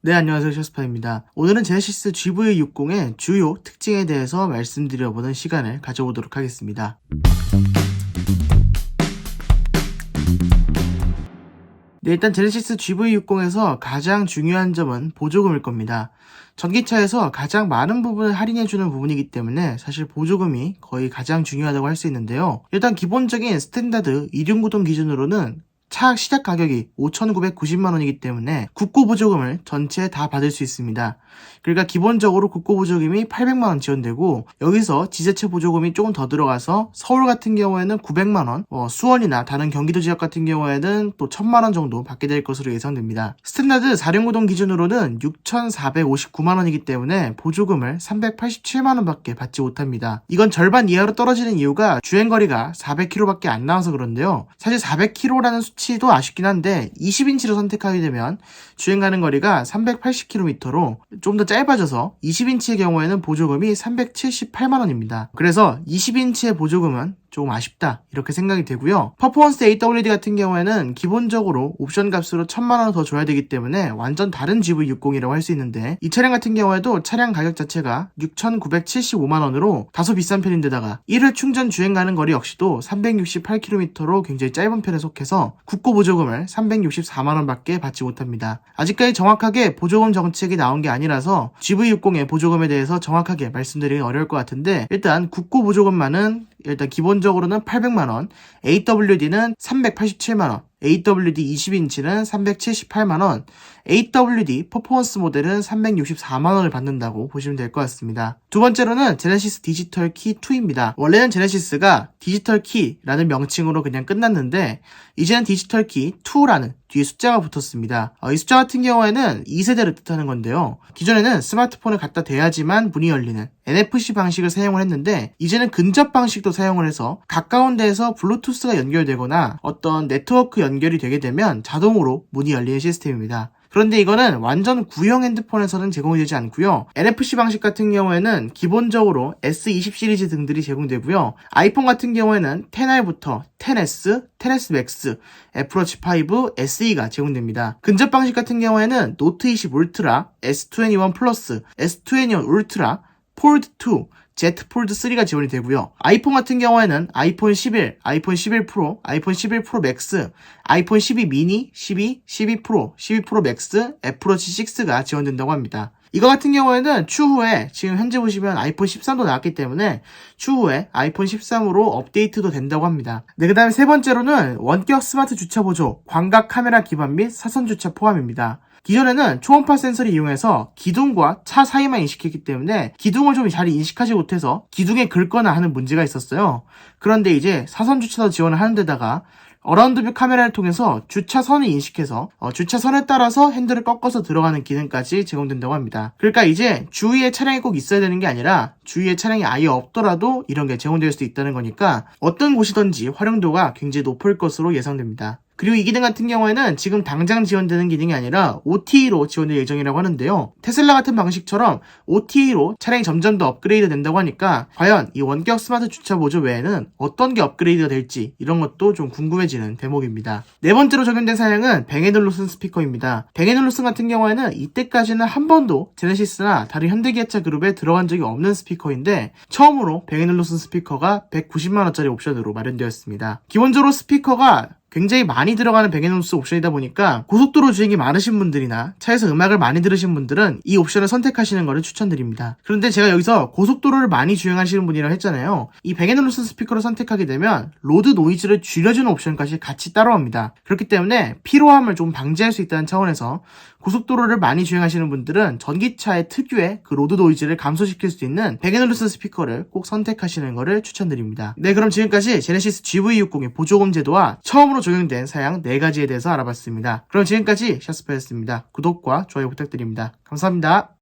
네, 안녕하세요. 샤스파입니다. 오늘은 제네시스 GV60의 주요 특징에 대해서 말씀드려보는 시간을 가져보도록 하겠습니다. 네, 일단 제네시스 GV60에서 가장 중요한 점은 보조금일 겁니다. 전기차에서 가장 많은 부분을 할인해주는 부분이기 때문에 사실 보조금이 거의 가장 중요하다고 할 수 있는데요. 일단 기본적인 스탠다드 이륜구동 기준으로는 차 시작 가격이 5,990만원이기 때문에 국고보조금을 전체 다 받을 수 있습니다. 그러니까 기본적으로 국고보조금이 800만원 지원되고, 여기서 지자체 보조금이 조금 더 들어가서 서울 같은 경우에는 900만원, 수원이나 다른 경기도 지역 같은 경우에는 또 1000만원 정도 받게 될 것으로 예상됩니다. 스탠다드 4륜구동 기준으로는 6,459만원이기 때문에 보조금을 387만원밖에 받지 못합니다. 이건 절반 이하로 떨어지는 이유가 주행거리가 400km밖에 안 나와서 그런데요. 사실 400km라는 수치도 아쉽긴 한데 20인치로 선택하게 되면 주행 가는 거리가 380km로 좀 더 짧아져서 20인치의 경우에는 보조금이 378만원입니다. 그래서 20인치의 보조금은 조금 아쉽다 이렇게 생각이 되고요. 퍼포먼스 AWD 같은 경우에는 기본적으로 옵션 값으로 1000만원 더 줘야 되기 때문에 완전 다른 GV60이라고 할 수 있는데, 이 차량 같은 경우에도 차량 가격 자체가 6,975만원으로 다소 비싼 편인데다가 1회 충전 주행 가는 거리 역시도 368km로 굉장히 짧은 편에 속해서 국고 보조금을 364만원밖에 받지 못합니다. 아직까지 정확하게 보조금 정책이 나온 게 아니라서 GV60의 보조금에 대해서 정확하게 말씀드리기 어려울 것 같은데, 일단 국고 보조금만은 일단 기본적으로는 800만원, AWD는 387만원, AWD 20인치는 378만원, AWD 퍼포먼스 모델은 364만원을 받는다고 보시면 될 것 같습니다. 두 번째로는 제네시스 디지털 키 2입니다. 원래는 제네시스가 디지털 키라는 명칭으로 그냥 끝났는데, 이제는 디지털 키 2라는 뒤에 숫자가 붙었습니다. 이 숫자 같은 경우에는 2세대를 뜻하는 건데요. 기존에는 스마트폰을 갖다 대야지만 문이 열리는 NFC 방식을 사용을 했는데, 이제는 근접 방식도 사용을 해서 가까운 데에서 블루투스가 연결되거나 어떤 네트워크 연결이 되게 되면 자동으로 문이 열리는 시스템입니다. 그런데 이거는 완전 구형 핸드폰에서는 제공이 되지 않고요. NFC 방식 같은 경우에는 기본적으로 S20 시리즈 등들이 제공되고요. 아이폰 같은 경우에는 10R부터 10S, 10S Max, 애플워치 5, SE가 제공됩니다. 근접 방식 같은 경우에는 노트 20 울트라, S21 플러스, S21 울트라, 폴드 2, Z 폴드 3가 지원이 되고요. 아이폰 같은 경우에는 아이폰 11, 아이폰 11 프로, 아이폰 11 프로 맥스, 아이폰 12 미니, 12, 12 프로, 12 프로 맥스, 애플워치 6가 지원된다고 합니다. 이거 같은 경우에는 추후에 지금 현재 보시면 아이폰 13도 나왔기 때문에 추후에 아이폰 13으로 업데이트도 된다고 합니다. 네, 그 다음에 세 번째로는 원격 스마트 주차 보조, 광각 카메라 기반 및 사선 주차 포함입니다. 기존에는 초음파 센서를 이용해서 기둥과 차 사이만 인식했기 때문에 기둥을 좀 잘 인식하지 못해서 기둥에 긁거나 하는 문제가 있었어요. 그런데 이제 사선 주차도 지원을 하는 데다가 어라운드뷰 카메라를 통해서 주차선을 인식해서 주차선에 따라서 핸들을 꺾어서 들어가는 기능까지 제공된다고 합니다. 그러니까 이제 주위에 차량이 꼭 있어야 되는 게 아니라 주위에 차량이 아예 없더라도 이런 게 제공될 수도 있다는 거니까 어떤 곳이든지 활용도가 굉장히 높을 것으로 예상됩니다. 그리고 이 기능 같은 경우에는 지금 당장 지원되는 기능이 아니라 OTA로 지원될 예정이라고 하는데요. 테슬라 같은 방식처럼 OTA로 차량이 점점 더 업그레이드 된다고 하니까 과연 이 원격 스마트 주차 보조 외에는 어떤 게 업그레이드가 될지 이런 것도 좀 궁금해지는 대목입니다. 네 번째로 적용된 사양은 뱅앤올루슨 스피커입니다. 뱅앤올루슨 같은 경우에는 이때까지는 한 번도 제네시스나 다른 현대기아차 그룹에 들어간 적이 없는 스피커인데, 처음으로 뱅앤올루슨 스피커가 190만원짜리 옵션으로 마련되었습니다. 기본적으로 스피커가 굉장히 많이 들어가는 뱅앤올루슨 옵션이다 보니까 고속도로 주행이 많으신 분들이나 차에서 음악을 많이 들으신 분들은 이 옵션을 선택하시는 것을 추천드립니다. 그런데 제가 여기서 고속도로를 많이 주행하시는 분이라고 했잖아요. 이 뱅앤올루슨 스피커를 선택하게 되면 로드 노이즈를 줄여주는 옵션까지 같이 따라옵니다. 그렇기 때문에 피로함을 좀 방지할 수 있다는 차원에서 고속도로를 많이 주행하시는 분들은 전기차의 특유의 그 로드 노이즈를 감소시킬 수 있는 뱅앤올루슨 스피커를 꼭 선택하시는 것을 추천드립니다. 네, 그럼 지금까지 제네시스 GV60의 보조금 제도와 처음으로 적용된 사양 4가지에 대해서 알아봤습니다. 그럼 지금까지 샤스파였습니다. 구독과 좋아요 부탁드립니다. 감사합니다.